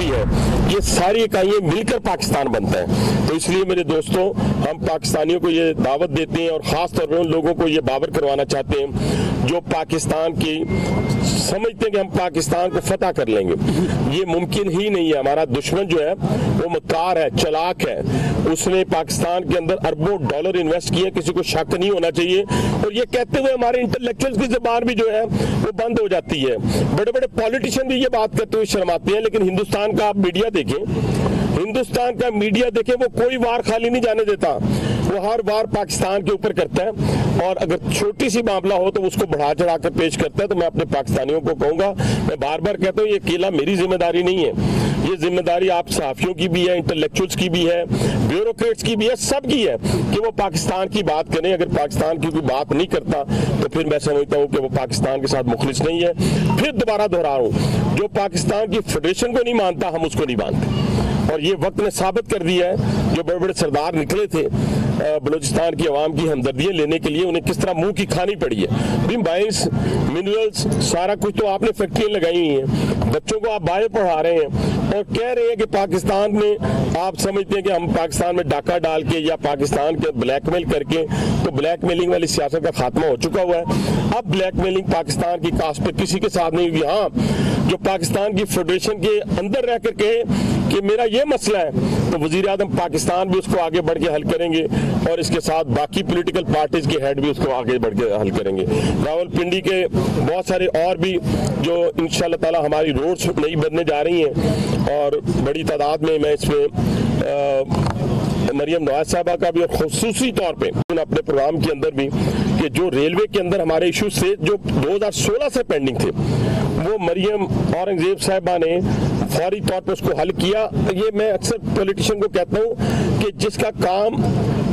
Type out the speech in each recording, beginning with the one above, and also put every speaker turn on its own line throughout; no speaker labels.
भी है, ये सारी इकाइयां मिलकर पाकिस्तान बनता है। तो इसलिए मेरे दोस्तों, हम पाकिस्तानियों को ये दावत देते हैं और ख़ास तौर पर उन लोगों को ये बावर करवाना चाहते हैं जो पाकिस्तान की समझते हैं कि हम पाकिस्तान को फतह कर लेंगे। ये मुमकिन ही नहीं है। हमारा दुश्मन जो है वो मक्कार है, चालाक है, उसने पाकिस्तान के अंदर अरबों डॉलर इन्वेस्ट किए, किसी को शक नहीं होना चाहिए। और ये कहते हुए हमारे इंटेलेक्चुअल्स की ज़बान भी जो है वो बंद हो जाती है। बड़े बड़े पॉलिटिशियन भी ये बात करते हुए शर्माते हैं, लेकिन हिंदुस्तान का आप मीडिया देखें, हिंदुस्तान का मीडिया देखें, वो कोई वार खाली नहीं जाने देता, वो हर वार पाकिस्तान के ऊपर करता है। और अगर छोटी सी मामला हो तो उसको बढ़ा चढ़ा कर पेश करता है। तो मैं अपने पाकिस्तानियों को कहूंगा, मैं बार बार कहता हूँ, ये अकेला मेरी जिम्मेदारी नहीं है, ये जिम्मेदारी आप सहाफियों की भी है, इंटेलेक्चुअल्स की भी है, ब्यूरोक्रेट्स की भी है, सबकी है कि वो पाकिस्तान की बात करें। अगर पाकिस्तान की कोई बात नहीं करता तो फिर मैं समझता हूँ कि वो पाकिस्तान के साथ मुखलिस नहीं है। फिर दोबारा दोहरा रहा हूँ, जो पाकिस्तान की फेडरेशन को नहीं मानता, हम उसको नहीं मानते। और ये वक्त ने साबित कर दिया है, जो बड़े बड़े सरदार निकले थे बलूचिस्तान की आवाम की हमदर्दियाँ लेने के लिए, उन्हें किस तरह मुंह की खानी पड़ी है। बाइंस, मिनरल्स, सारा कुछ तो आपने फैक्ट्रियाँ लगाई हुई हैं, बच्चों को आप बाहर पढ़ा रहे हैं और कह रहे हैं कि पाकिस्तान में आप समझते हैं कि हम पाकिस्तान में डाका डाल के या पाकिस्तान के ब्लैकमेल करके, तो ब्लैकमेलिंग वाली सियासत का खात्मा हो चुका हुआ है। अब ब्लैकमेलिंग पाकिस्तान की कास्ट पे किसी के साथ नहीं हुई। हाँ, जो पाकिस्तान की फेडरेशन के अंदर रह कर कहे कि मेरा ये मसला है, तो वजीर आजम पाकिस्तान भी उसको आगे बढ़ के हल करेंगे और इसके साथ बाकी पॉलिटिकल पार्टीज के हेड भी उसको आगे बढ़ के हल करेंगे। रावलपिंडी के बहुत सारे और भी जो इंशाल्लाह ताला हमारी रोड्स नई बनने जा रही हैं और बड़ी तादाद में मैं इसमें मरियम नवाज साहबा का भी और खुसूसी तौर पे अपने प्रोग्राम के अंदर भी कि जो रेलवे के अंदर हमारे इश्यूज थे जो 2016 से पेंडिंग थे, वो मरियम औरंगजेब साहबा ने फौरी तौर पे उसको हल किया। ये मैं अक्सर पॉलिटिशियन को कहता हूँ कि जिसका काम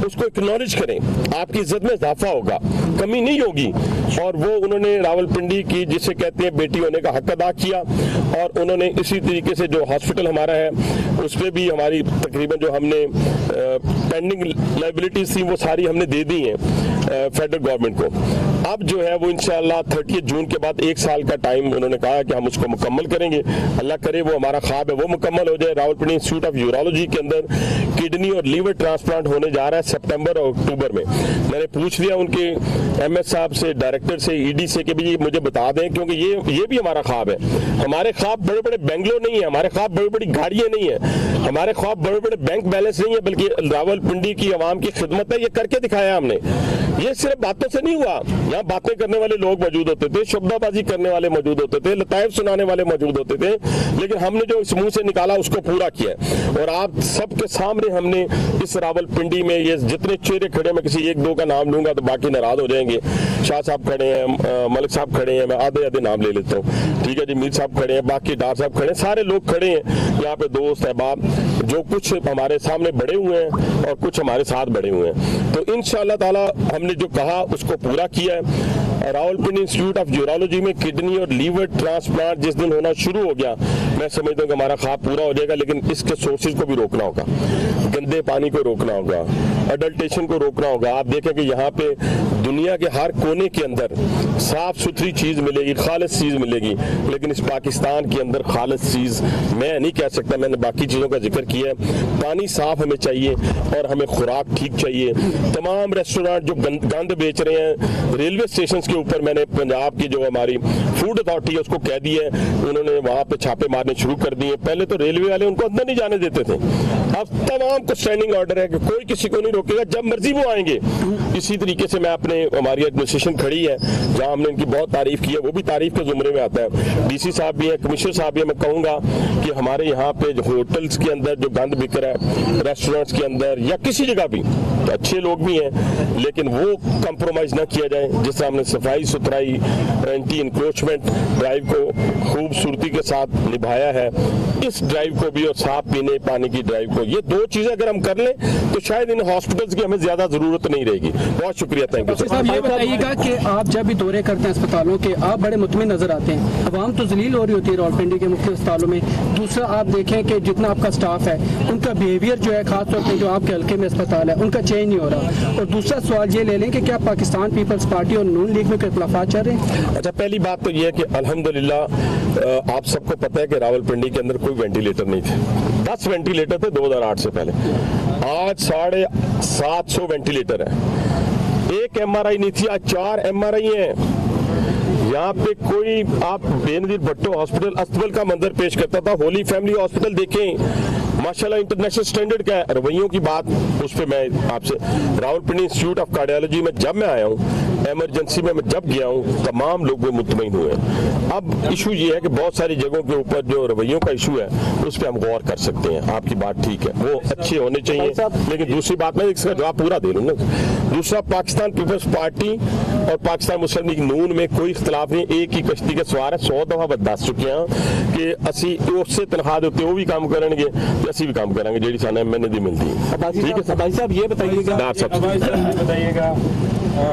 उसको एक्नॉलेज करें, आपकी इज्जत में इजाफा होगा, कमी नहीं होगी। और वो उन्होंने रावलपिंडी की जिसे कहते हैं बेटी होने का हक अदा किया और उन्होंने इसी तरीके से जो हॉस्पिटल हमारा है उस पर भी हमारी तकरीबन जो हमने पेंडिंग लाइबिलिटीज थी वो सारी हमने दे दी हैं फेडरल गवर्नमेंट को। अब जो है वो इंशाल्लाह 30 जून के बाद 1 साल का टाइम उन्होंने कहा कि हम उसको मुकम्मल करेंगे। अल्लाह करे वो हमारा ख्वाब है वो मुकम्मल हो जाए। रावलपिंडी इंस्टीट्यूट ऑफ यूरोलॉजी के अंदर किडनी और लीवर ट्रांसप्लांट होने जा रहा है सितंबर और अक्टूबर में। मैंने पूछ लिया उनके एमएस साहब से, डायरेक्टर से, ईडी से कि भी मुझे बता दें, क्योंकि ये भी हमारा ख्वाब है। हमारे ख्वाब बड़े बड़े बेंगलोर नहीं है, हमारे ख्वाब बड़ी बड़ी गाड़ियां नहीं है, हमारे ख्वाब बड़े बड़े बैंक बैलेंस नहीं है, बल्कि रावलपिंडी की आवाम की खिदमत है। ये करके दिखाया हमने, ये सिर्फ बातों से नहीं हुआ। यहाँ बातें करने वाले लोग मौजूद होते थे, शब्दाबाजी करने वाले मौजूद होते थे, लताइफ सुनाने वाले मौजूद होते थे, लेकिन हमने जो इस मुंह से निकाला उसको पूरा किया। और आप सबके सामने हमने इस रावलपिंडी में ये जितने चेहरे खड़े, मैं किसी 1-2 का नाम लूंगा तो बाकी नाराज हो जाएंगे। शाह साहब खड़े हैं, मलिक साहब खड़े हैं, मैं आधे नाम ले लेता हूँ, ठीक है जी। मीर साहब खड़े हैं, बाकी डार साहब खड़े हैं, सारे लोग खड़े हैं यहाँ पे, दोस्त अहबाब जो कुछ हमारे सामने बड़े हुए हैं और कुछ हमारे साथ बड़े हुए हैं। तो इंशाअल्लाह ताला हमने जो कहा उसको पूरा किया है। रावलपिंडी इंस्टीट्यूट ऑफ यूरोलॉजी में किडनी और लीवर ट्रांसप्लांट जिस दिन होना शुरू हो गया, मैं समझता हूँ कि हमारा ख्वाब पूरा हो जाएगा। लेकिन इसके सोर्सेज को भी रोकना होगा, गंदे पानी को रोकना होगा, अडल्ट्रेशन को रोकना होगा। आप देखें कि यहाँ पे दुनिया के हर कोने के अंदर साफ सुथरी चीज मिलेगी, खालिस चीज मिलेगी, लेकिन इस पाकिस्तान के अंदर खालिस चीज मैं नहीं कह सकता। मैंने बाकी चीजों का जिक्र किया है। पानी साफ हमें चाहिए और हमें खुराक ठीक चाहिए। तमाम रेस्टोरेंट जो गंद बेच रहे हैं रेलवे स्टेशन के ऊपर, मैंने पंजाब की जो हमारी फूड अथॉरिटी है उसको कह दिया है, उन्होंने वहां पे छापे मारने शुरू कर दिए। पहले तो रेलवे वाले उनको अंदर नहीं जाने देते थे, अब तमाम को स्टैंडिंग ऑर्डर है कि कोई किसी को नहीं रोकेगा, जब मर्जी वो आएंगे। इसी तरीके से मैं अपने हमारी एडमिनिस्ट्रेशन खड़ी है जहां हमने इनकी बहुत तारीफ की है, वो भी तारीफ के जुमरे में आता है। डीसी साहब भी है, कमिश्नर साहब भी है। मैं कहूंगा कि हमारे यहाँ पे होटल्स के अंदर जो गंद बिक रहा है, रेस्टोरेंट्स के अंदर या किसी जगह भी, तो अच्छे लोग भी हैं, लेकिन वो कंप्रोमाइज ना किया जाए। जिस तरह हमने सफाई सुथराई, एंटी इंक्रोचमेंट ड्राइव को खूबसूरती के साथ निभाया है, इस ड्राइव को भी और साफ पीने पानी की ड्राइव को। ये दो चीजें अगर हम कर लें तो शायद इन हॉस्पिटल्स की हमें ज्यादा जरूरत नहीं रहेगी। बहुत शुक्रिया, थैंक यू
साहब। ये बताइएगा कि आप जब भी दौरे करते हैं अस्पतालों के, आप बड़े मुतमिन नजर आते हैं, अवाम तो जलील हो रही होती है रावलपिंडी के मुख्य अस्पतालों में। दूसरा आप देखें कि जितना आपका स्टाफ है उनका बिहेवियर जो है, खासतौर पर जो आपके हल्के में अस्पताल है उनका चेंज नहीं हो रहा। और दूसरा सवाल ये ले लें कि क्या पाकिस्तान पीपल्स पार्टी और नून लीग में कोई इख्तिलाफात चल रहे हैं? अच्छा,
पहली बात तो ये है कि अल्हम्दुलिल्लाह आप सबको पता है कि रावलपिंडी के अंदर कोई वेंटिलेटर नहीं थे। 10 वेंटिलेटर थे 2008 से पहले, आज 750 वेंटिलेटर है। एक MRI नहीं थी, आज 4 MRI हैं। यहाँ पे कोई आप बेनजीर भट्टो हॉस्पिटल अस्तबल का मंजर पेश करता था, होली फैमिली हॉस्पिटल देखें माशाल्लाह इंटरनेशनल स्टैंडर्ड का है। रवैयों की बात उस पर मैं आपसे, रावलपिंडी इंस्टीट्यूट ऑफ कार्डियोलॉजी में जब मैं आया हूँ, इमरजेंसी में मैं जब गया हूँ, तमाम लोग मुतमईन हुए। अब इशू ये है कि बहुत सारी जगहों के ऊपर जो रवैयों का इशू है उस पर हम गौर कर सकते हैं। आपकी बात ठीक है, वो अच्छे होने चाहिए, लेकिन दूसरी बात मैं इसका जवाब पूरा दे लूँ। दूसरा, पाकिस्तान पीपल्स पार्टी और पाकिस्तान मुस्लिम लीग नून में कोई इख्तलाफ नहीं, एक ही कश्ती के सवार है। 100 दफा बर्दाश्त चुके हैं कि असी उससे तनख्वाह देते वो भी काम करेंगे, ऐसी भी काम करेंगे जी साने मैंने दी मिलती है। ठीक है भाई साहब, ये बताइएगा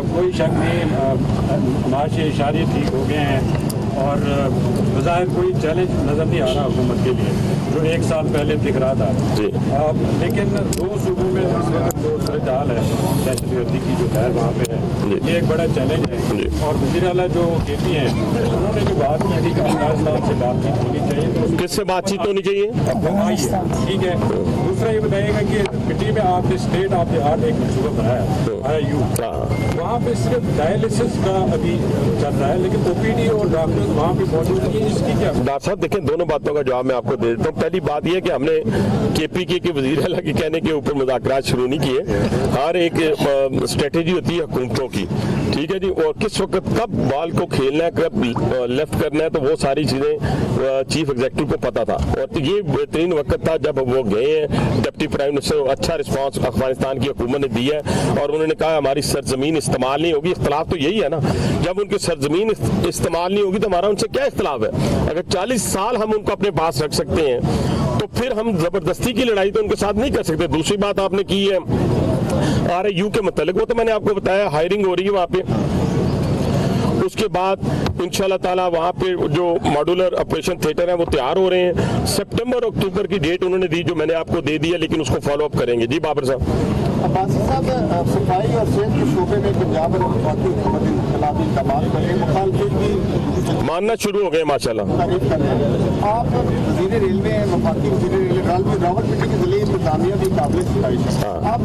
कोई शक नहीं, माशे इशारे ठीक हो गए हैं और बज़ाहिर कोई चैलेंज नज़र नहीं आ रहा हुकूमत के लिए जो 1 साल पहले दिख रहा था। लेकिन 2 सूबों में जो सूरत हाल है दहशतगर्दी की जो लहर वहाँ पे है, ये एक बड़ा चैलेंज है। और वज़ीर आला जो KP हैं उन्होंने जो बात की थी कि इमरान साहब से बातचीत होनी चाहिए,
किससे बातचीत होनी चाहिए,
ठीक है। दूसरा ये बताइएगा कि पिटी में आपने स्टेट ऑफ द आर्ट एक मनसूबा बनाया IU, वहाँ पे सिर्फ डायलिसिस का अभी चल रहा है, लेकिन OPD और डॉक्टर वहाँ पे मौजूद है, इसकी क्या?
डॉक्टर साहब देखें, दोनों बातों का जवाब मैं आपको दे देता हूँ। पहली बात यह कि हमने KPK के वज़ीर आला के कहने के ऊपर मुज़ाकरात शुरू नहीं किए। हर एक स्ट्रेटेजी होती है हुकूमतों की, ठीक है जी, और किस वक्त कब बॉल को खेलना है, कब लेफ्ट करना है, तो वो सारी चीज़ें चीफ एग्जीक्यूटिव को पता था। और ये बेहतरीन वक्त था जब वो गए हैं डिप्टी प्राइम मिनिस्टर, अच्छा रिस्पॉन्स अफगानिस्तान की हुकूमत ने दिया है और उन्होंने कहा हमारी सरजमीन इस्तेमाल नहीं होगी। इख्तलाफ तो यही है ना, जब उनकी सरजमीन इस्तेमाल नहीं होगी तो हमारा उनसे क्या इख्तलाफ है? अगर 40 साल हम उनको अपने पास रख सकते हैं तो फिर हम जबरदस्ती की लड़ाई तो उनके साथ नहीं कर सकते। दूसरी बात आपने की है RAU के मतलब, वो तो मैंने आपको बताया हायरिंग हो रही है वहाँ पे। उसके बाद इंशाल्लाह ताला वहाँ पे जो मॉड्यूलर ऑपरेशन थिएटर है वो तैयार हो रहे हैं। सितंबर अक्टूबर की डेट उन्होंने दी जो मैंने आपको दे दी है, लेकिन उसको फॉलो अप करेंगे। जी बाबर साहब।
अब्बासी साहब, सफाई और सेहत के शोबे में पंजाब और वफाकी हुकूमत इनकलाबी इक़दामात कर रहे हैं, मुखालिफिन भी
मानना शुरू हो गए माशाल्लाह।
तारीफ कर रहे हैं। आप वज़ीर रेलवे हैं, वफाकी वज़ीर रेलवे रावलपिंडी के ज़िले इंतज़ामिया भी काबिल सिफारिश है। आप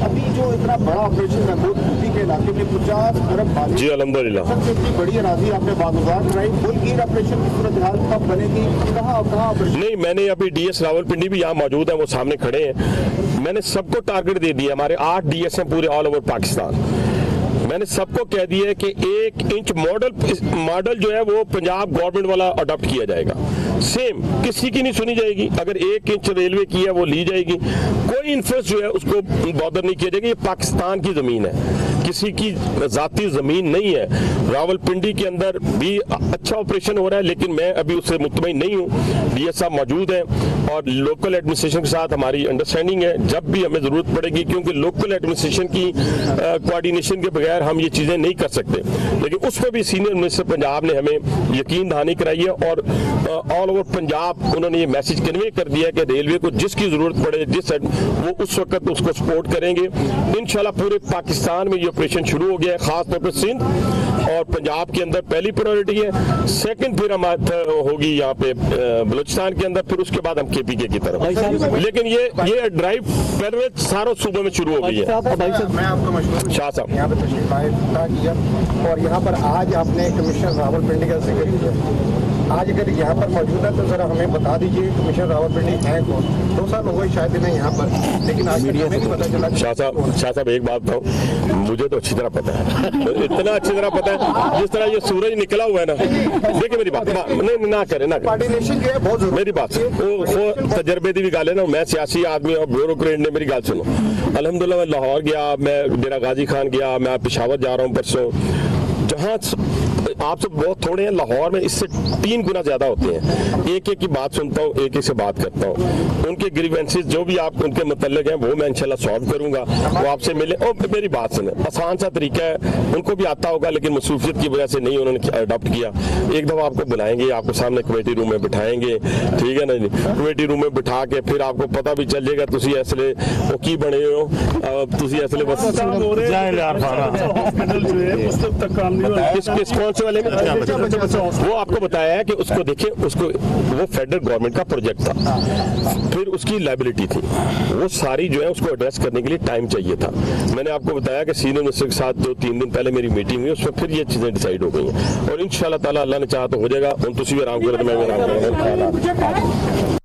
अभी जो इतना बड़ा ऑपरेशन महमूद हूती के इलाके में 50 अरब
जी अल्हम्दुलिल्लाह
सबसे इतनी बड़ी अराजी आपने बागुज़ार कराई, मुल्क ऑपरेशन की सूरत हाल कब बनेगी, कहाँ ऑपरेशन?
नहीं, मैंने अभी DS रावलपिंडी भी यहाँ मौजूद है, वो सामने खड़े हैं। मैंने सबको टारगेट दे दिया, हमारे 8 DS हैं पूरे ऑल ओवर पाकिस्तान। मैंने सबको कह दिया है कि 1 इंच मॉडल जो है वो पंजाब गवर्नमेंट वाला अडॉप्ट किया जाएगा, सेम, किसी की नहीं सुनी जाएगी। अगर 1 इंच रेलवे की है वो ली जाएगी, कोई इंफ्रेंस जो है उसको बॉदर नहीं किया जाएगा। ये पाकिस्तान की जमीन है, किसी की जाती जमीन नहीं है। रावलपिंडी के अंदर भी अच्छा ऑपरेशन हो रहा है, लेकिन मैं अभी उससे मुतमईन नहीं हूँ। DS साहब मौजूद हैं और लोकल एडमिनिस्ट्रेशन के साथ हमारी अंडरस्टैंडिंग है, जब भी हमें जरूरत पड़ेगी, क्योंकि लोकल एडमिनिस्ट्रेशन की कोऑर्डिनेशन के बगैर हम ये चीजें नहीं कर सकते। लेकिन उस पर भी सीनियर मिनिस्टर पंजाब ने हमें यकीन दहानी कराई है और ऑल ओवर पंजाब उन्होंने ये मैसेज कन्वे कर दिया है कि रेलवे को जिसकी जरूरत पड़े, वो उस वक्त उसको सपोर्ट करेंगे। इंशाल्लाह पूरे पाकिस्तान में ये ऑपरेशन शुरू हो गया है, खासतौर पर सिंध और पंजाब के अंदर पहली प्रायोरिटी है, सेकंड फिर हम होगी यहाँ पे बलूचिस्तान के अंदर, फिर उसके बाद हम KPK की तरफ। लेकिन ये ड्राइव पहले सारों सूबों में शुरू हो गई है।
मैं आपको मशहूर
शाह साहब
यहाँ पे तशरीफ किया और यहाँ पर आज आपने कमिश्नर रावलपिंडी का जिक्र किया। आज अगर यहाँ पर मौजूद है तो जरा हमें बता दीजिए कमिश्नर रावलपिंडी है कौन? 2 साल हो गए शायद नहीं यहाँ पर, लेकिन आज मीडिया में नहीं पता चला।
शाह साहब एक बात बताऊं, मुझे तो अच्छी तरह पता है, इतना अच्छी तरह पता है जिस तरह ये सूरज निकला हुआ है ना। देखिए मेरी बात नहीं ना करे मेरी बात, वो तजर्बे की भी गल है ना। मैं सियासी आदमी और ब्यूरोक्रेट ने, मेरी गल सुनो। अल्हम्दुलिल्लाह मैं लाहौर गया, मैं डेरा गाजी खान गया, मैं पेशावर जा रहा हूँ परसों। जहाँ आपसे बहुत थोड़े हैं, लाहौर में इससे 3 गुना ज्यादा होते हैं। एक एक की बात सुनता हूँ, एक एक से बात करता हूँ, उनके ग्रीवेंसेस जो भी आप उनके मतलब हैं वो मैं इंशाल्लाह सॉल्व करूंगा। वो आपसे मिले और मेरी बात सुने, आसान सा तरीका है, उनको भी आता होगा लेकिन मसरूफियत की वजह से नहीं उन्होंने अडॉप्ट किया। एक दफा आपको बुलाएंगे, आपको सामने कमेटी रूम में बिठाएंगे, ठीक है ना जी, कमेटी रूम में बिठा के फिर आपको पता भी चल जाएगा तुसी असले वो की बने हो, तुसी असले बस किस कौन से वाले में वो आपको बताया है कि उसको देखे, उसको वो फेडरल गवर्नमेंट का प्रोजेक्ट था, फिर उसकी लायबिलिटी थी, वो सारी जो है उसको एड्रेस करने के लिए टाइम चाहिए था। मैंने आपको बताया कि सीनियर मिनिस्टर के साथ 2-3 दिन पहले मेरी मीटिंग हुई, उसमें फिर ये चीजें डिसाइड हो गई हैं और इंशाल्लाह ताला अल्लाह ने चाहा तो हो जाएगा। तुसी भी आराम करो तो मैं भी आराम करूंगा।